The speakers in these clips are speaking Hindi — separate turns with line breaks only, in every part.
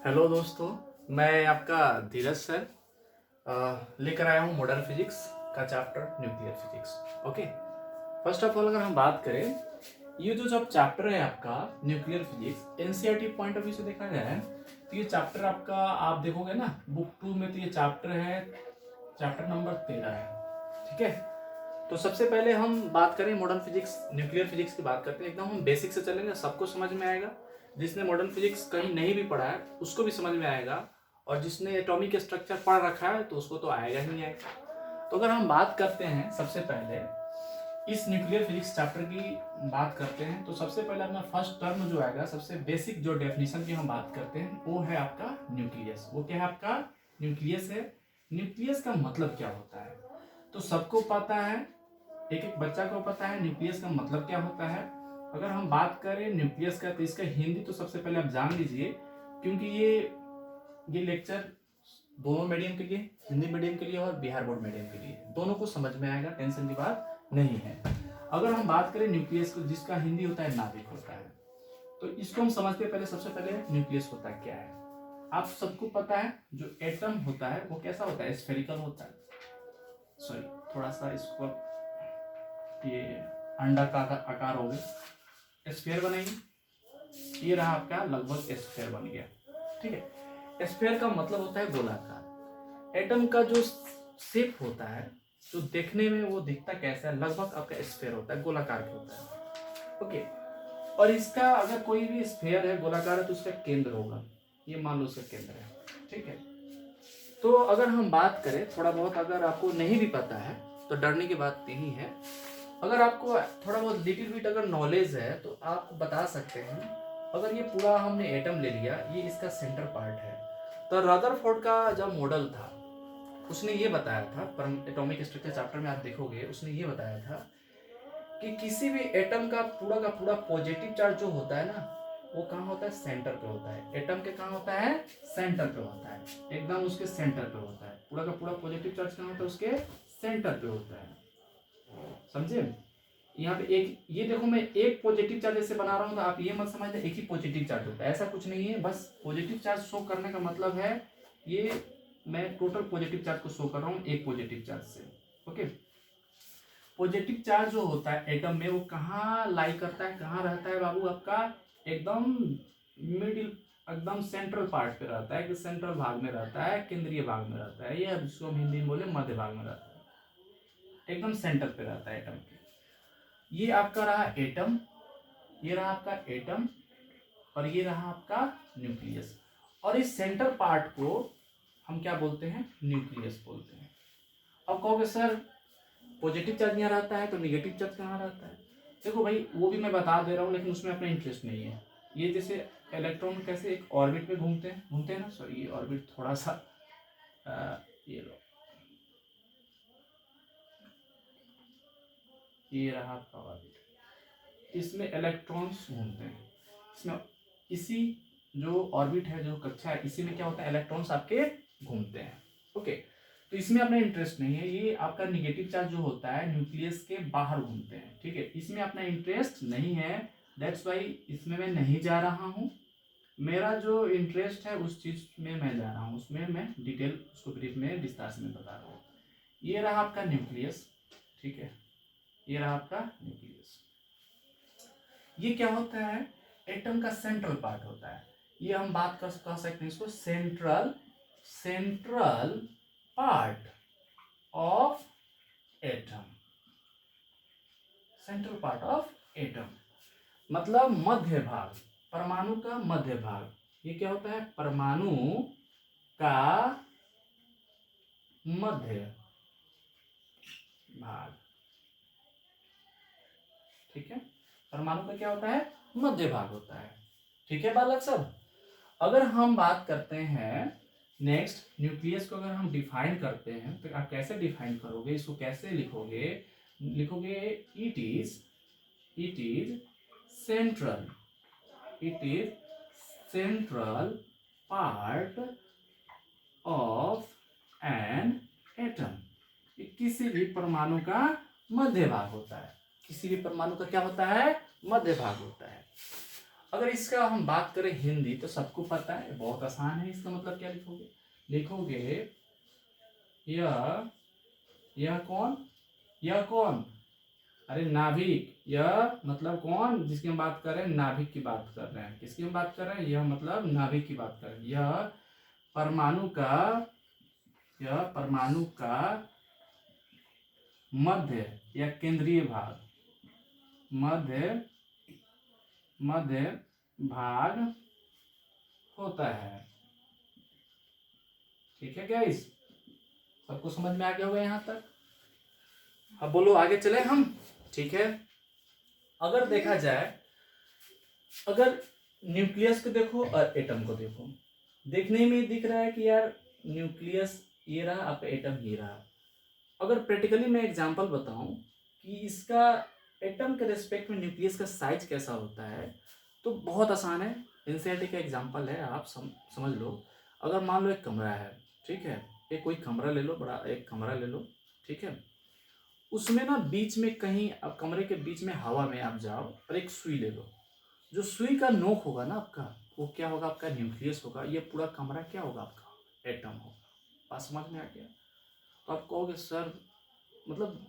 हेलो दोस्तों, मैं आपका धीरज सर लेकर आया हूँ मॉडर्न फिजिक्स का chapter nuclear physics. Okay, first of all अगर हम बात करें, ये जो सब चैप्टर है आपका nuclear physics NCERT point of view से देखा जाए तो ये चैप्टर आपका आप देखोगे ना बुक 2 में, तो ये चैप्टर है चैप्टर नंबर 13 है। ठीक है, तो सबसे पहले हम बात करें मॉडर्न फिजिक्स न्यूक्लियर फिजिक्स की बात करते हैं। एकदम हम बेसिक से चलेंगे, सबको समझ में आएगा। जिसने मॉडर्न फिजिक्स कहीं नहीं भी पढ़ा है उसको भी समझ में आएगा, और जिसने एटॉमिक स्ट्रक्चर पढ़ रखा है तो उसको तो आएगा ही आएगा। तो अगर हम बात करते हैं सबसे पहले इस न्यूक्लियर फिजिक्स चैप्टर की बात करते हैं, तो सबसे पहले अपना फर्स्ट टर्म जो आएगा, सबसे बेसिक जो डेफिनेशन की हम बात करते हैं वो है आपका न्यूक्लियस। वो क्या है? आपका न्यूक्लियस है। न्यूक्लियस का मतलब क्या होता है तो सबको पता है, एक एक बच्चा को पता है न्यूक्लियस का मतलब क्या होता है। अगर हम बात करें न्यूक्लियस का तो इसका हिंदी तो सबसे पहले आप जान लीजिए, क्योंकि ये लेक्चर दोनों मीडियम के लिए, हिंदी मीडियम के लिए और बिहार बोर्ड मीडियम के लिए, दोनों को समझ में आएगा, टेंशन की बात नहीं है। अगर हम बात करें न्यूक्लियस को, जिसका हिंदी होता है नाभिक होता है, तो इसको हम समझते हैं। पहले सबसे पहले न्यूक्लियस होता है क्या है। आप सबको पता है जो एटम होता है वो कैसा होता है? स्फेरिकल होता है। सॉरी, थोड़ा सा इसको ये अंडा का आकार हो गया, स्फीयर बनेगी। ये रहा आपका लगभग स्फीयर बन गया। ठीक है, स्फीयर का मतलब होता है गोलाकार। एटम का जो शेप होता है, जो देखने में वो दिखता कैसा है, लगभग आपका स्फीयर होता है, गोलाकार का होता है। ओके, और इसका अगर कोई भी स्फीयर है, गोलाकार है, तो उसका केंद्र होगा, ये मान लो उसका केंद्र है। ठीक है, तो अगर हम बात करें थोड़ा बहुत, अगर आपको नहीं भी पता है तो डरने की बात नहीं है। अगर आपको थोड़ा बहुत लिटिल बिट अगर नॉलेज है तो आप बता सकते हैं। अगर ये पूरा हमने एटम ले लिया, ये इसका सेंटर पार्ट है, तो रदरफोर्ड का जब मॉडल था उसने ये बताया था, पर एटॉमिक स्ट्रक्चर चैप्टर में आप देखोगे उसने ये बताया था कि किसी भी एटम का पूरा पॉजिटिव चार्ज जो होता है ना, वो कहाँ होता है? सेंटर पे होता है। एटम के कहाँ होता है? सेंटर पे होता है, एकदम उसके सेंटर पे होता है। पूरा का पूरा पॉजिटिव चार्ज कहाँ होता है? उसके सेंटर पे होता है। समझे? यहाँ पे एक, ये देखो मैं एक पॉजिटिव चार्ज ऐसे बना रहा हूँ, तो आप ये मत समझना एक ही पॉजिटिव चार्ज होता है, ऐसा कुछ नहीं है। बस पॉजिटिव चार्ज शो करने का मतलब है, ये मैं टोटल पॉजिटिव चार्ज को शो कर रहा हूँ एक पॉजिटिव चार्ज से। ओके, पॉजिटिव चार्ज जो होता है एटम में, वो कहाँ लाई करता है, कहाँ रहता है बाबू? आपका एकदम मिडिल, एकदम सेंट्रल पार्ट पे रहता है, कि सेंट्रल भाग में रहता है, केंद्रीय भाग में रहता है, ये जिसको हम हिंदी में बोले मध्य भाग में रहता है, एकदम सेंटर पे रहता है एटम के। ये आपका रहा एटम, ये रहा आपका एटम, और ये रहा आपका न्यूक्लियस। और इस सेंटर पार्ट को हम क्या बोलते हैं? न्यूक्लियस बोलते हैं। अब कहोगे सर पॉजिटिव चार्ज यहाँ रहता है तो निगेटिव चार्ज कहाँ रहता है? देखो भाई, वो भी मैं बता दे रहा हूँ, लेकिन उसमें अपना इंटरेस्ट नहीं है। ये जैसे इलेक्ट्रॉन कैसे एक ऑर्बिट में घूमते हैं ना, सॉरी ये ऑर्बिट थोड़ा सा ये लो, ये रहा आपका ऑर्बिट, इसमें इलेक्ट्रॉन्स घूमते हैं। इसमें इसी जो ऑर्बिट है, जो कक्षा है, इसी में क्या होता है? इलेक्ट्रॉन्स आपके घूमते हैं। ओके, तो इसमें अपना इंटरेस्ट नहीं है। ये आपका निगेटिव चार्ज जो होता है न्यूक्लियस के बाहर घूमते हैं। ठीक है, इसमें अपना इंटरेस्ट नहीं है, दैट्स वाई इसमें मैं नहीं जा रहा हूँ। मेरा जो इंटरेस्ट है उस चीज में मैं जा रहा हूँ, उसमें मैं डिटेल उसको ब्रीफ में विस्तार से मैं बता रहा हूँ। ये रहा आपका न्यूक्लियस। ठीक है, ये रहा आपका न्यूक्लियस। ये क्या होता है? एटम का सेंट्रल पार्ट होता है। ये हम बात कह सकते हैं इसको central part of atom. Central part of atom मतलब मध्य भाग, परमाणु का मध्य भाग। ये क्या होता है? परमाणु का मध्य भाग। ठीक है, परमाणु का क्या होता है? मध्य भाग होता है। ठीक है बालक सब, अगर हम बात करते हैं नेक्स्ट न्यूक्लियस को, अगर हम डिफाइन करते हैं तो आप कैसे डिफाइन करोगे, इसको कैसे लिखोगे? लिखोगे it is central, it is central part of an atom. ये किसी भी परमाणु का मध्य भाग होता है। किसी भी परमाणु का क्या होता है? मध्य भाग होता है। अगर इसका हम बात करें हिंदी तो सबको पता है, बहुत आसान है। इसका मतलब क्या लिखोगे? लिखोगे यह कौन, यह कौन, अरे नाभिक। यह मतलब कौन, जिसकी हम बात कर रहे हैं, नाभिक की बात कर रहे हैं। किसकी हम बात कर रहे हैं? यह मतलब नाभिक की बात कर रहे हैं। यह परमाणु का, यह परमाणु का मध्य या केंद्रीय भाग, मध्य भाग होता है। ठीक है गाइस, सबको समझ में आ गया होगा यहाँ तक? अब बोलो आगे चले हम। ठीक है, अगर देखा जाए, अगर न्यूक्लियस को देखो और एटम को देखो, देखने में दिख रहा है कि यार न्यूक्लियस ये रहा, आपका एटम ये रहा। अगर प्रैक्टिकली मैं एग्जांपल बताऊं कि इसका एटम के रिस्पेक्ट में न्यूक्लियस का साइज कैसा होता है, तो बहुत आसान है। एनसीईआरटी का एग्जांपल है, आप समझ लो। अगर मान लो एक कमरा है, ठीक है, एक कोई कमरा ले लो, बड़ा एक कमरा ले लो, ठीक है, उसमें ना बीच में कहीं, अब कमरे के बीच में हवा में आप जाओ और एक सुई ले लो। जो सुई का नोक होगा ना आपका, वो क्या होगा? आपका न्यूक्लियस होगा। ये पूरा कमरा क्या होगा? आपका एटम होगा। बात समझ में आ गया? तो आप कहोगे सर, मतलब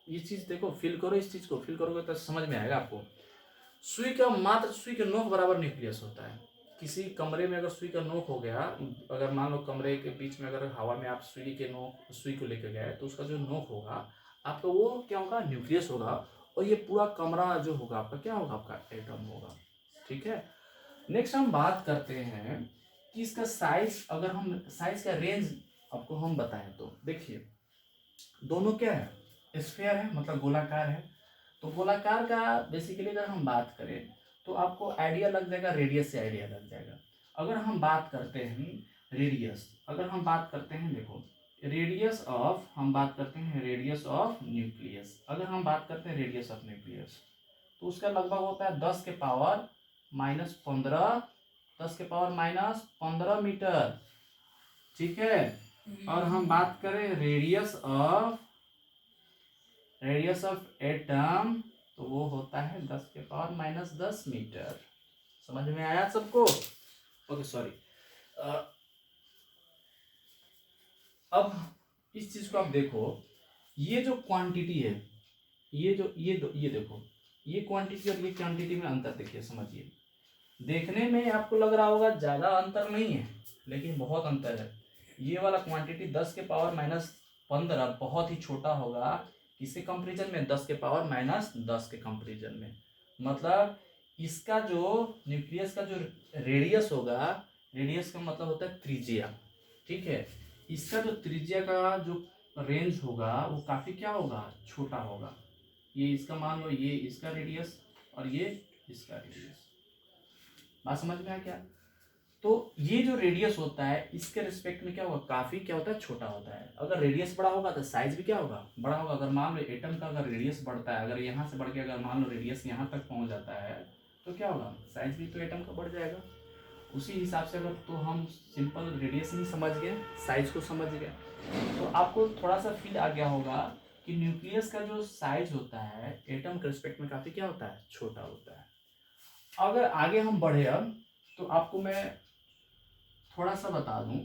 ये चीज़ देखो, फील करो, इस चीज़ को फील करोगे तो समझ में आएगा आपको। सुई का, मात्र सुई के नोक बराबर न्यूक्लियस होता है। किसी कमरे में अगर सुई का नोक हो गया, अगर मान लो कमरे के बीच में अगर हवा में आप सुई के नोक, सुई को लेकर गए, तो उसका जो नोक होगा आपका, वो क्या होगा? न्यूक्लियस होगा। और ये पूरा कमरा जो होगा आपका क्या होगा? आपका एटम होगा। ठीक है, नेक्स्ट हम बात करते हैं कि इसका साइज, अगर हम साइज का रेंज आपको हम बताएं तो देखिए, दोनों क्या है? स्फेयर है, मतलब गोलाकार है। तो गोलाकार का बेसिकली अगर हम बात करें तो आपको आइडिया लग जाएगा, रेडियस से आइडिया लग जाएगा। अगर हम बात करते हैं रेडियस, अगर हम बात करते हैं, देखो रेडियस ऑफ, हम बात करते हैं रेडियस ऑफ न्यूक्लियस। अगर हम बात करते हैं रेडियस ऑफ न्यूक्लियस, तो उसका लगभग होता है 10 के पावर माइनस 15, 10 के पावर माइनस 15 मीटर। ठीक है, और हम बात करें रेडियस ऑफ एटम, तो वो होता है 10 के पावर माइनस 10 मीटर। समझ में आया सबको? Okay, sorry. अब इस चीज को आप देखो, ये जो क्वांटिटी है, ये जो ये देखो, ये क्वांटिटी और ये क्वांटिटी में अंतर देखिए, समझिए। देखने में आपको लग रहा होगा ज्यादा अंतर नहीं है, लेकिन बहुत अंतर है। ये वाला क्वांटिटी 10 के पावर माइनस 15 बहुत ही छोटा होगा किसके कंपेरिजन में? 10 के पावर माइनस 10 के कंपेरिजन में। मतलब इसका जो न्यूक्लियस का जो रेडियस होगा, रेडियस का मतलब होता है त्रिज्या। ठीक है, इसका जो त्रिज्या का जो रेंज होगा वो काफी क्या होगा? छोटा होगा। ये इसका, मान लो ये इसका रेडियस और ये इसका रेडियस। बात समझ में आ क्या? तो ये जो रेडियस होता है इसके रिस्पेक्ट में क्या होगा? काफी क्या होता है? छोटा होता है। अगर रेडियस बड़ा होगा तो साइज भी क्या होगा? बड़ा होगा। अगर मान लो एटम का अगर रेडियस बढ़ता है, अगर यहाँ से बढ़ के अगर मान लो रेडियस यहाँ तक पहुँच जाता है, तो क्या होगा? साइज भी तो एटम का बढ़ जाएगा। उसी हिसाब से अगर, तो हम सिंपल रेडियस नहीं समझ गए, साइज को समझ गए, तो आपको थोड़ा सा फील आ गया होगा कि न्यूक्लियस का जो साइज होता है एटम के रिस्पेक्ट में काफी क्या होता है? छोटा होता है। अगर आगे हम बढ़े अब, तो आपको मैं थोड़ा सा बता दूं,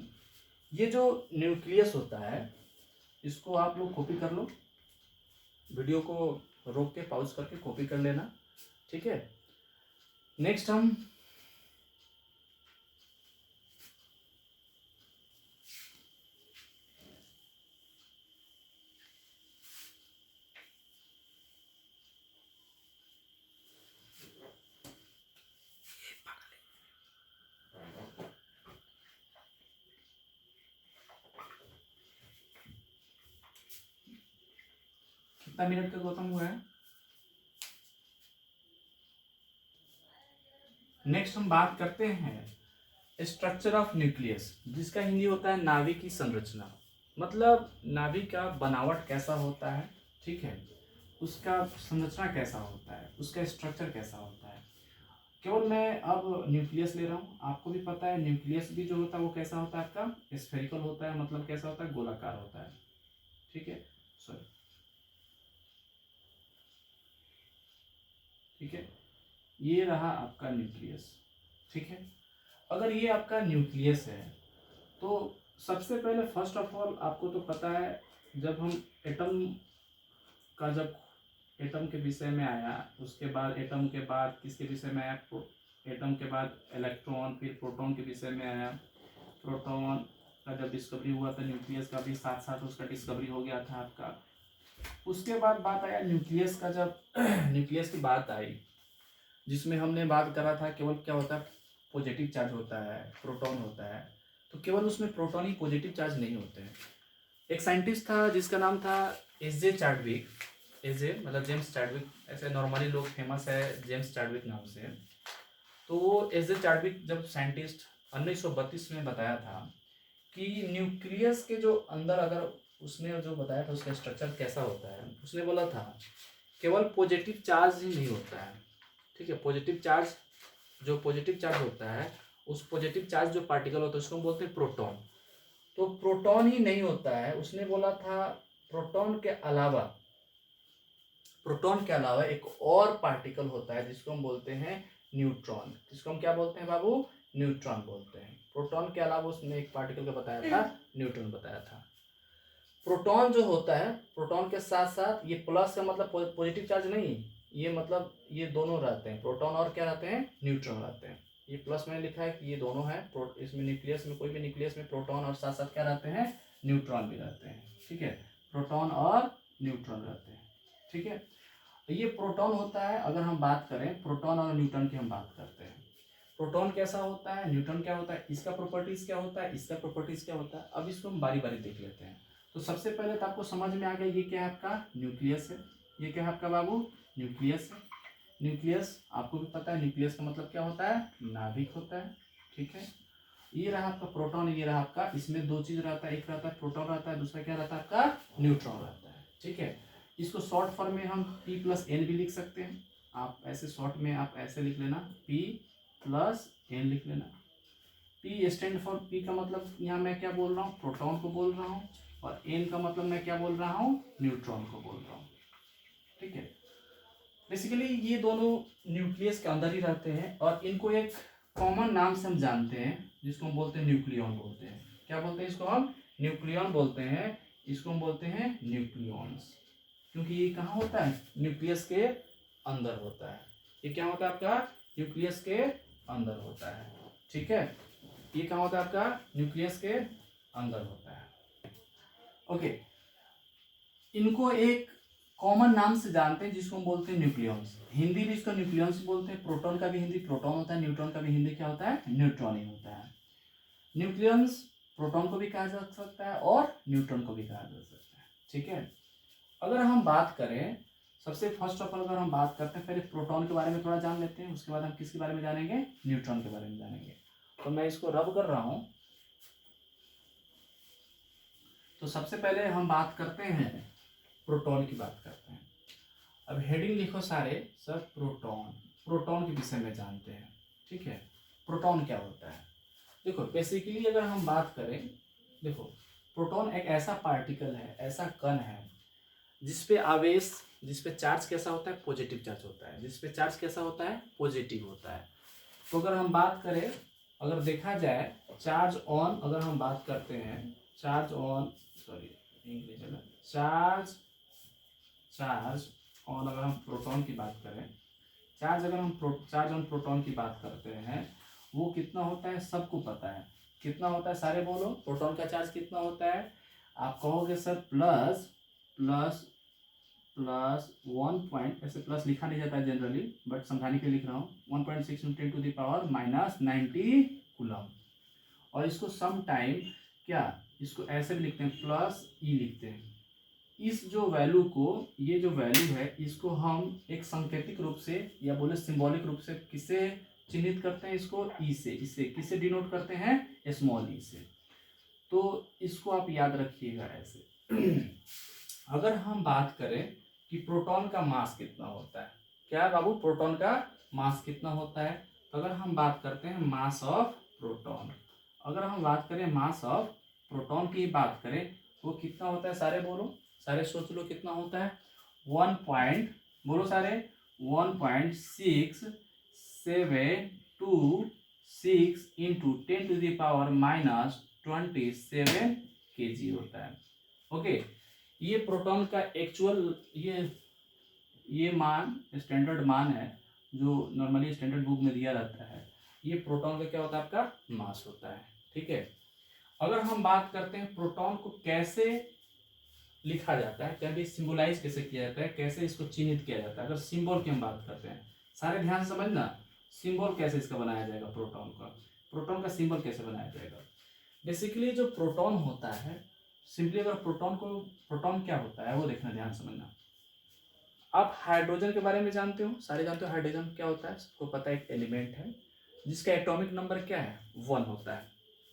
ये जो न्यूक्लियस होता है इसको आप लोग कॉपी कर लो, वीडियो को रोक के पॉज करके कॉपी कर लेना। ठीक है, नेक्स्ट हम कितना मिनट का गौतम हुआ है? नेक्स्ट हम बात करते हैं स्ट्रक्चर ऑफ न्यूक्लियस, जिसका हिंदी होता है नाभिक की संरचना। मतलब नाभिक का बनावट कैसा होता है, ठीक है, उसका संरचना कैसा होता है, उसका स्ट्रक्चर कैसा होता है। केवल मैं अब न्यूक्लियस ले रहा हूँ, आपको भी पता है न्यूक्लियस भी जो होता है वो कैसा होता है? आपका स्फेरिकल होता है, मतलब कैसा होता है? गोलाकार होता है। ठीक है, सॉरी, ठीक है। ये रहा आपका न्यूक्लियस, ठीक है। अगर ये आपका न्यूक्लियस है तो सबसे पहले फर्स्ट ऑफ ऑल आपको तो पता है, जब हम एटम का जब एटम के विषय में आया, उसके बाद एटम के बाद किसके विषय में आया, एटम के बाद इलेक्ट्रॉन, फिर प्रोटॉन के विषय में आया। प्रोटॉन का जब डिस्कवरी हुआ था, न्यूक्लियस का भी साथ साथ उसका डिस्कवरी हो गया था आपका। उसके बाद बात आया न्यूक्लियस का, जब न्यूक्लियस की बात आई, जिसमें हमने बात करा था केवल क्या होता है, पॉजिटिव चार्ज होता है, प्रोटॉन होता है। तो केवल उसमें प्रोटॉन ही पॉजिटिव चार्ज नहीं होते हैं। एक साइंटिस्ट था जिसका नाम था एस.जे. चाडविक। एस.जे. मतलब जेम्स चाडविक, ऐसे नॉर्मली लोग फेमस है जेम्स चाडविक नाम से। तो वो एस.जे. चाडविक जब साइंटिस्ट 1932 में बताया था कि न्यूक्लियस के जो अंदर, अगर उसने जो बताया था उसका स्ट्रक्चर कैसा होता है, उसने बोला था केवल पॉजिटिव चार्ज ही नहीं होता है, ठीक है। पॉजिटिव चार्ज, जो पॉजिटिव चार्ज होता है, उस पॉजिटिव चार्ज जो पार्टिकल होता है उसको हम बोलते हैं प्रोटॉन। तो प्रोटॉन ही नहीं होता है, उसने बोला था प्रोटॉन के अलावा एक और पार्टिकल होता है जिसको हम बोलते हैं न्यूट्रॉन। जिसको हम क्या बोलते हैं बाबू, न्यूट्रॉन बोलते हैं। प्रोटॉन के अलावा उसने एक पार्टिकल का बताया था, न्यूट्रॉन बताया था। प्रोटॉन जो होता है, प्रोटॉन के साथ साथ ये प्लस का मतलब पॉजिटिव चार्ज नहीं, ये मतलब ये दोनों रहते हैं, प्रोटॉन और क्या रहते हैं, न्यूट्रॉन रहते हैं। ये प्लस में लिखा है कि ये दोनों है, इसमें न्यूक्लियस में, कोई भी न्यूक्लियस में प्रोटॉन और साथ साथ क्या रहते हैं, न्यूट्रॉन भी रहते हैं, ठीक है। प्रोटॉन और न्यूट्रॉन रहते हैं, ठीक है। ये प्रोटॉन होता है, अगर हम बात करें प्रोटॉन और न्यूट्रॉन की हम बात करते हैं, प्रोटॉन कैसा होता है, न्यूट्रॉन क्या होता है, इसका प्रॉपर्टीज क्या होता है, इसका प्रॉपर्टीज क्या होता है। अब इसको हम बारी बारी देख लेते हैं। तो सबसे पहले तो आपको समझ में आ गया ये क्या है, आपका न्यूक्लियस है। ये क्या है आपका बाबू, न्यूक्लियस है। न्यूक्लियस आपको भी पता है, न्यूक्लियस का मतलब क्या होता है, नाभिक होता है, ठीक है। ये रहा आपका प्रोटॉन, ये रहा आपका, इसमें दो चीज रहता है, एक रहता है प्रोटॉन रहता है, दूसरा क्या रहता है आपका, न्यूट्रॉन रहता है, ठीक है। इसको शॉर्ट फॉर्म में हम P+N भी लिख सकते हैं। आप ऐसे शॉर्ट में आप ऐसे लिख लेना, P+N लिख लेना। P स्टैंड फॉर, P का मतलब यहाँ मैं क्या बोल रहा हूँ, प्रोटॉन को बोल रहा हूँ, और N का मतलब मैं क्या बोल रहा हूँ, न्यूट्रॉन को बोल रहा हूँ, ठीक है। बेसिकली ये दोनों न्यूक्लियस के अंदर ही रहते हैं, और इनको एक कॉमन नाम से हम जानते हैं, जिसको हम बोलते हैं न्यूक्लियॉन बोलते हैं। क्या बोलते हैं इसको हम, न्यूक्लियॉन बोलते हैं। इसको हम बोलते हैं न्यूक्लियॉन्स, क्योंकि ये कहाँ होता है, न्यूक्लियस के अंदर होता है। ये क्या होता है आपका, न्यूक्लियस के अंदर होता है, ठीक है। ये कहाँ होता है आपका, न्यूक्लियस के अंदर होता है, ओके। इनको एक कॉमन नाम से जानते हैं जिसको हम बोलते हैं न्यूक्लियॉन्स। हिंदी भी इसको न्यूक्लियॉन्स बोलते हैं। प्रोटॉन का भी हिंदी प्रोटॉन होता है, न्यूट्रॉन का भी हिंदी क्या होता है, न्यूट्रॉन ही होता है। न्यूक्लियॉन्स प्रोटॉन को भी कहा जा सकता है और न्यूट्रॉन को भी कहा जा सकता है, ठीक है। अगर हम बात करें, सबसे फर्स्ट ऑफ ऑल अगर हम बात करते हैं, पहले प्रोटॉन के बारे में थोड़ा जान लेते हैं, उसके बाद हम किसके बारे में जानेंगे, न्यूट्रॉन के बारे में जानेंगे। तो मैं इसको रब कर रहा हूं। तो सबसे पहले हम बात करते हैं, प्रोटॉन की बात करते हैं। अब हेडिंग लिखो सारे, सर प्रोटॉन, प्रोटॉन के विषय में जानते हैं, ठीक है। प्रोटॉन क्या होता है, देखो बेसिकली अगर हम बात करें, देखो प्रोटॉन एक ऐसा पार्टिकल है, ऐसा कण है जिसपे आवेश, जिसपे चार्ज कैसा होता है, पॉजिटिव चार्ज होता है। जिसपे चार्ज कैसा होता है, पॉजिटिव होता है। तो अगर हम बात करें, अगर देखा जाए चार्ज ऑन, अगर हम बात करते हैं चार्ज ऑन, सॉरी इंग्लिश में, चार्ज ऑन, अगर हम प्रोटॉन की बात करें, चार्ज ऑन प्रोटॉन की बात करते हैं, वो कितना होता है, सबको पता है कितना होता है, सारे बोलो प्रोटॉन का चार्ज कितना होता है। आप कहोगे सर प्लस 1 पॉइंट, ऐसे प्लस लिखा नहीं जाता है जनरली, बट समझाने के लिए लिख रहा हूँ, 1.6 × 10⁻90 कूलम। और इसको सम टाइम क्या, इसको ऐसे भी लिखते हैं, प्लस ई लिखते हैं। इस जो वैल्यू को, ये जो वैल्यू है, इसको हम एक सांकेतिक रूप से या बोले सिंबॉलिक रूप से किसे चिन्हित करते हैं, इसको ई से, इसे किसे डिनोट करते हैं, स्मॉल ई से। तो इसको आप याद रखिएगा ऐसे। अगर हम बात करें कि प्रोटॉन का मास कितना होता है, क्या है बाबू, प्रोटॉन का मास कितना होता है, तो अगर हम बात करते हैं मास ऑफ प्रोटॉन, अगर हम बात करें मास ऑफ प्रोटॉन की बात करें, वो कितना होता है, सारे बोलो, सारे सोच लो कितना होता है, 1 पॉइंट, बोलो सारे, 1.6 726 इंटू 10⁻⁻27 kg होता है। ओके, ये प्रोटॉन का एक्चुअल ये मान स्टैंडर्ड मान है जो नॉर्मली स्टैंडर्ड बुक में दिया रहता है। ये प्रोटॉन का क्या होता है, आपका मास होता है। ठीक है, अगर हम बात करते हैं प्रोटॉन को कैसे लिखा जाता है, कैसे सिंबलाइज कैसे किया जाता है, कैसे इसको चिन्हित किया जाता है, अगर सिंबल की हम बात करते हैं, सारे ध्यान से समझना, सिंबल कैसे इसका बनाया जाएगा, प्रोटॉन का सिंबल कैसे बनाया जाएगा। बेसिकली जो प्रोटॉन होता है, सिंपली अगर प्रोटॉन क्या होता है वो देखना, ध्यान समझना। आप हाइड्रोजन के बारे में जानते हो, सारे जानते हो हाइड्रोजन क्या होता है, सबको पता है, एक एलिमेंट है जिसका एटॉमिक नंबर क्या है, 1 होता है।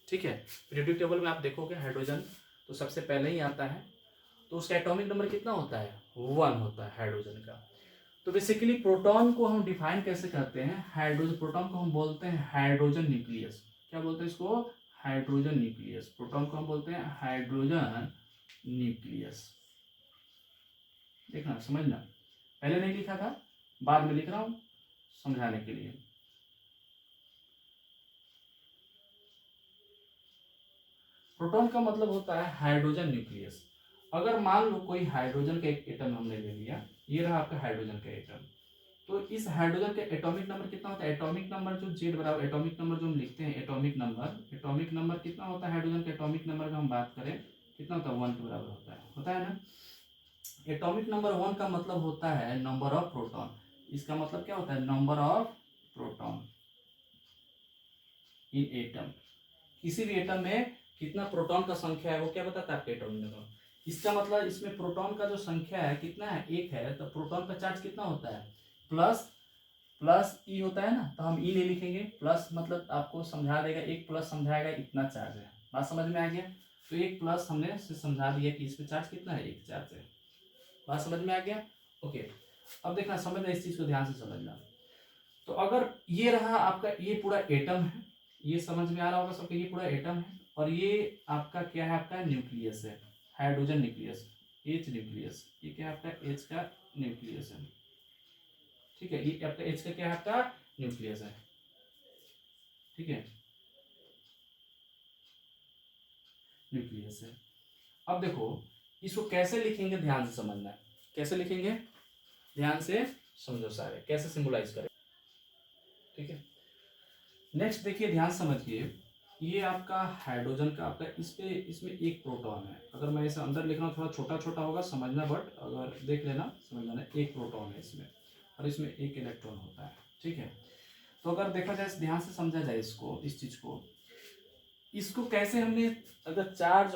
ठीक है, पीरियोडिक टेबल में आप देखोगे हाइड्रोजन तो सबसे पहले ही आता है, तो उसका एटॉमिक नंबर कितना होता है, 1 होता है हाइड्रोजन का। तो बेसिकली प्रोटॉन को हम डिफाइन कैसे करते हैं, हाइड्रोजन प्रोटॉन को हम बोलते हैं हाइड्रोजन न्यूक्लियस। क्या बोलते हैं इसको, हाइड्रोजन न्यूक्लियस। प्रोटॉन को हम बोलते हैं हाइड्रोजन न्यूक्लियस। देखना समझना, पहले नहीं लिखा था, बाद में लिख रहा हूं समझाने के लिए। प्रोटॉन का मतलब होता है हाइड्रोजन न्यूक्लियस। अगर मान लो कोई हाइड्रोजन का एक एटम हमने ले लिया, ये रहा आपका हाइड्रोजन का एटम, तो इस हाइड्रोजन का एटॉमिक नंबर कितना होता है, एटॉमिक नंबर जो Z बराबर एटॉमिक नंबर जो हम लिखते हैं, एटॉमिक नंबर कितना होता है हाइड्रोजन का, एटॉमिक नंबर का हम बात करें कितना होता है, 1 के बराबर होता है ना। एटॉमिक नंबर 1 का मतलब होता है नंबर ऑफ प्रोटॉन। इसका मतलब क्या होता है, number of proton in atom. किसी भी एटम में कितना प्रोटॉन का संख्या है वो क्या बताता है, आपके एटॉमिक नंबर। इसका मतलब इसमें प्रोटॉन का जो संख्या है कितना है, 1 है, तो प्रोटॉन का चार्ज कितना होता है, प्लस ई होता है ना, तो हम ई नहीं लिखेंगे, प्लस मतलब आपको समझा देगा, एक प्लस समझाएगा इतना चार्ज है। बात समझ में आ गया, तो एक प्लस हमने समझा दिया कि इस पे चार्ज कितना है, 1 चार्ज है। बात समझ में आ गया। ओके, अब देखना, समझना, इस चीज को ध्यान से समझना। तो अगर ये रहा आपका, ये पूरा एटम है, ये समझ में आ रहा होगा सबको, ये पूरा एटम है, और ये आपका क्या है, आपका न्यूक्लियस है, हाइड्रोजन न्यूक्लियस, एच न्यूक्लियस। ये क्या है आपका, एच का न्यूक्लियस है। ठीक है, ये आपका एच का क्या है, आपका न्यूक्लियस है। ठीक है, न्यूक्लियस है। अब देखो इसको कैसे लिखेंगे, ध्यान से समझना है, कैसे लिखेंगे, ध्यान से समझो सारे, कैसे सिंबलाइज करें। ठीक है, नेक्स्ट देखिए, ध्यान समझिए, ये आपका हाइड्रोजन का आपका इसमें एक प्रोटॉन है। अगर मैं इसे अंदर लिख रहा हूँ थोड़ा छोटा छोटा होगा समझना, बट अगर देख लेना समझ लेना, एक प्रोटॉन है इसमें, और इसमें एक इलेक्ट्रॉन होता है। ठीक है, तो अगर देखा जाए, ध्यान से समझा जाए इसको, इस चीज को, इसको कैसे हमने, अगर चार्ज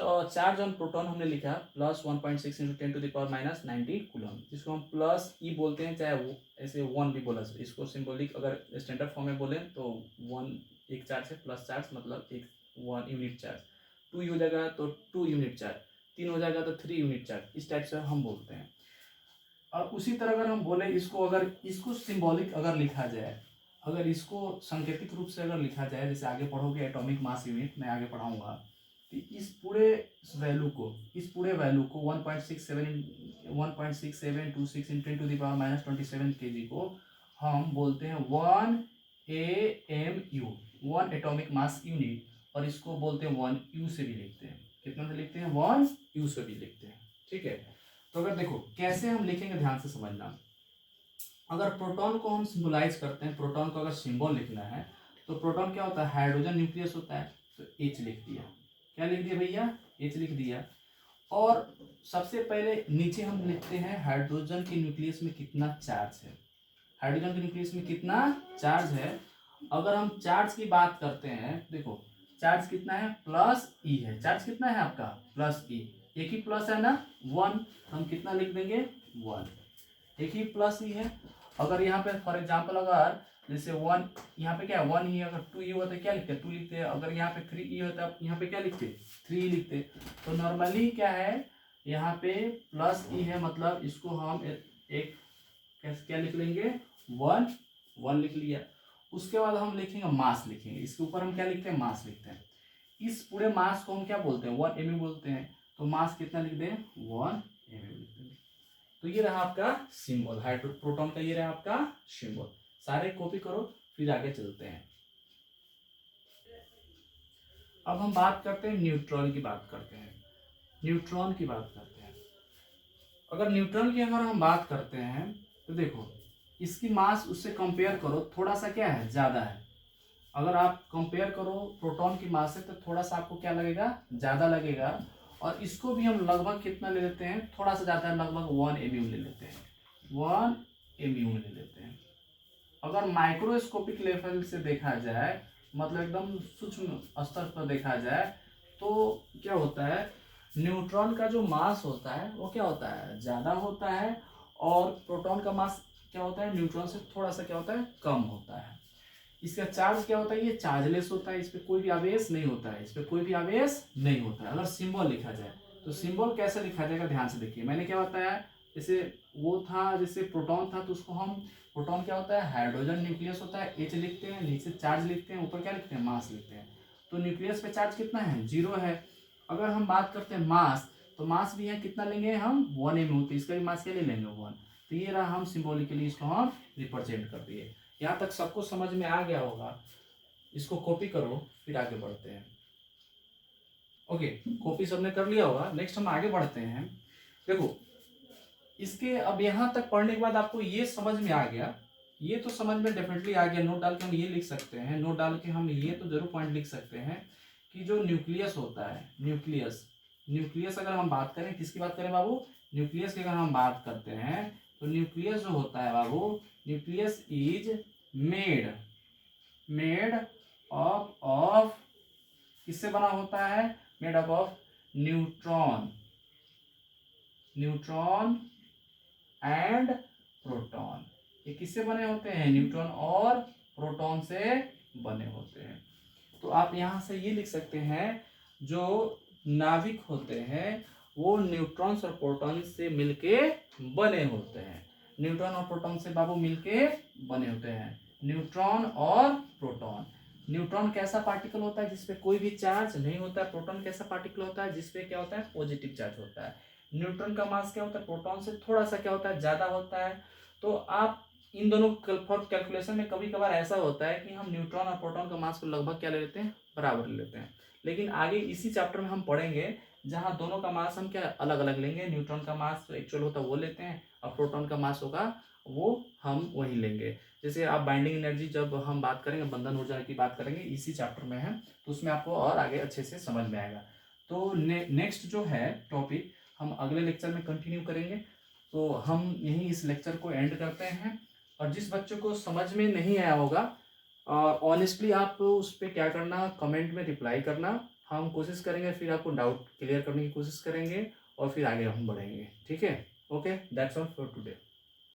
ऑन प्रोटॉन हमने लिखा +1.6 × 10⁻⁻90 कूलम, जिसको हम प्लस ई बोलते हैं, चाहे वो ऐसे 1 भी बोला, इसको सिंबॉलिक अगर स्टैंडर्ड फॉर्म में बोले तो 1 एक चार्ज है, प्लस चार्ज मतलब 1 यूनिट चार्ज, 2 हो जाएगा तो 2 यूनिट चार्ज, 3 हो जाएगा तो 3 यूनिट चार्ज, इस टाइप से हम बोलते हैं। और उसी तरह अगर हम बोले इसको, अगर इसको सिंबॉलिक अगर लिखा जाए, अगर इसको सांकेतिक रूप से अगर लिखा जाए, जैसे आगे पढ़ोगे एटॉमिक मास यूनिट मैं आगे पढ़ाऊंगा, तो इस पूरे वैल्यू को 1.6726 × 10⁻⁻27 kg को हम बोलते हैं 1 AMU, 1 एटॉमिक मास यूनिट, और इसको बोलते हैं 1 U से भी लिखते हैं। कितना से लिखते हैं, 1 U से भी लिखते हैं। ठीक है, तो अगर देखो कैसे हम लिखेंगे, ध्यान से समझना। अगर प्रोटॉन को हम सिंबलाइज करते हैं, प्रोटॉन को अगर सिंबल लिखना है, तो प्रोटॉन क्या होता है, हाइड्रोजन न्यूक्लियस होता है, तो H लिख दिया। क्या लिख दिया भैया, H लिख दिया। और सबसे पहले नीचे हम लिखते हैं हाइड्रोजन के न्यूक्लियस में कितना चार्ज है, हाइड्रोजन के न्यूक्लियस में कितना चार्ज है। अगर हम चार्ज की बात करते हैं, देखो चार्ज कितना है, +E है, चार्ज कितना है आपका, +E, एक ही प्लस है ना, 1, हम कितना लिख देंगे, 1, एक ही +E है। अगर यहाँ पे फॉर एग्जाम्पल अगर जैसे 1 यहाँ पे क्या है, 1 ही, अगर 2E होता है क्या लिखते हैं, 2 लिखते हैं। अगर यहाँ पे 3E होता है यहाँ पे क्या लिखते, 3E लिखते। तो नॉर्मली क्या है, यहाँ पे +E है, मतलब इसको हम एक क्या लिख लेंगे, 1 लिख लिया। उसके बाद हम लिखेंगे मास, लिखेंगे इसके ऊपर हम क्या लिखते हैं, मास लिखते हैं। इस पूरे मास को हम क्या बोलते हैं, 1 MU बोलते हैं। तो मास कितना लिख दें, 1 MU लिख दें। तो ये रहा आपका सिंबल, प्रोटॉन का ये रहा आपका सिंबल। सारे कॉपी करो, फिर आगे चलते हैं। अब हम बात करते हैं न्यूट्रॉन की बात करते हैं। न्यूट्रॉन की बात करते हैं। अगर न्यूट्रॉन की अगर हम बात करते हैं तो देखो इसकी मास उससे कंपेयर करो थोड़ा सा क्या है, ज़्यादा है। अगर आप कंपेयर करो प्रोटॉन की मास से तो थोड़ा सा आपको क्या लगेगा, ज़्यादा लगेगा। और इसको भी हम लगभग कितना ले लेते हैं, थोड़ा सा ज़्यादा, लगभग 1 MU ले लेते हैं, 1 MU ले लेते हैं। अगर माइक्रोस्कोपिक लेवल से देखा जाए, मतलब एकदम सूक्ष्म स्तर पर देखा जाए, तो क्या होता है, न्यूट्रॉन का जो मास होता है वो क्या होता है, ज़्यादा होता है। और प्रोटॉन का मास क्या होता है, न्यूट्रॉन से थोड़ा सा क्या होता है, कम होता है। इसका चार्ज क्या होता है, ये चार्जलेस होता है, इस पर कोई भी आवेश नहीं होता है, इस पर कोई भी आवेश नहीं होता है। अगर सिंबल लिखा जाए तो सिंबल कैसे लिखा जाएगा, ध्यान से देखिए। मैंने क्या बताया, जैसे वो था, जैसे प्रोटॉन था तो उसको हम, प्रोटॉन क्या होता है, हाइड्रोजन न्यूक्लियस होता है, H लिखते हैं, नीचे चार्ज लिखते हैं, ऊपर क्या लिखते हैं, मास लिखते हैं। तो न्यूक्लियस पे चार्ज कितना है, 0 है। अगर हम बात करते हैं मास, तो मास भी है, कितना लेंगे हम, 1 MU, तो इसका भी मास क्या ले लेंगे, 1। तो ये रहा, हम सिम्बॉलिकली इसको हम रिप्रेजेंट कर दिए। यहाँ तक सबको समझ में आ गया होगा। इसको कॉपी करो, फिर आगे बढ़ते हैं। ओके, कॉपी सबने कर लिया होगा। नेक्स्ट हम आगे बढ़ते हैं। देखो इसके अब यहाँ तक पढ़ने के बाद आपको ये समझ में आ गया, ये तो समझ में डेफिनेटली आ गया। नोट डाल के हम ये लिख सकते हैं, नोट डाल के हम ये तो जरूर पॉइंट लिख सकते हैं कि जो न्यूक्लियस होता है, न्यूक्लियस, न्यूक्लियस अगर हम बात करें, किसकी बात करें बाबू, न्यूक्लियस की अगर हम बात करते हैं तो न्यूक्लियस जो होता है बाबू, nucleus is made made of किससे बना होता है, made up of neutron, neutron and proton. ये किससे बने होते हैं, न्यूट्रॉन और प्रोटॉन से बने होते हैं। तो आप यहाँ से ये लिख सकते हैं, जो नाभिक होते हैं वो न्यूट्रॉन्स और प्रोटॉन से मिलके बने होते हैं। न्यूट्रॉन और प्रोटॉन से बाबू मिलके बने होते हैं, न्यूट्रॉन और प्रोटॉन। न्यूट्रॉन कैसा पार्टिकल होता है, जिसपे कोई भी चार्ज नहीं होता है। प्रोटॉन कैसा पार्टिकल होता है, जिसपे क्या होता है, पॉजिटिव चार्ज होता है। न्यूट्रॉन का मास क्या होता है, प्रोटॉन से थोड़ा सा क्या होता है, ज्यादा होता है। तो आप इन दोनों फॉर कैलकुलेशन में कभी कभार ऐसा होता है कि हम न्यूट्रॉन और प्रोटॉन का मास को लगभग क्या ले लेते हैं, बराबर ले लेते हैं। लेकिन आगे इसी चैप्टर में हम पढ़ेंगे जहां दोनों का मास हम क्या अलग अलग लेंगे। न्यूट्रॉन का मास जो एक्चुअल होता है वो लेते हैं, और प्रोटॉन का मास होगा वो हम वही लेंगे। जैसे आप बाइंडिंग एनर्जी जब हम बात करेंगे, बंधन ऊर्जा की बात करेंगे, इसी चैप्टर में है, तो उसमें आपको और आगे अच्छे से समझ में आएगा। तो नेक्स्ट जो है टॉपिक हम अगले लेक्चर में कंटिन्यू करेंगे। तो हम यहीं इस लेक्चर को एंड करते हैं। और जिस बच्चों को समझ में नहीं आया होगा, ऑनेस्टली आप उस पर क्या करना, कमेंट में रिप्लाई करना। हम कोशिश करेंगे, फिर आपको डाउट क्लियर करने की कोशिश करेंगे, और फिर आगे हम बढ़ेंगे। ठीक है, okay, that's all for today.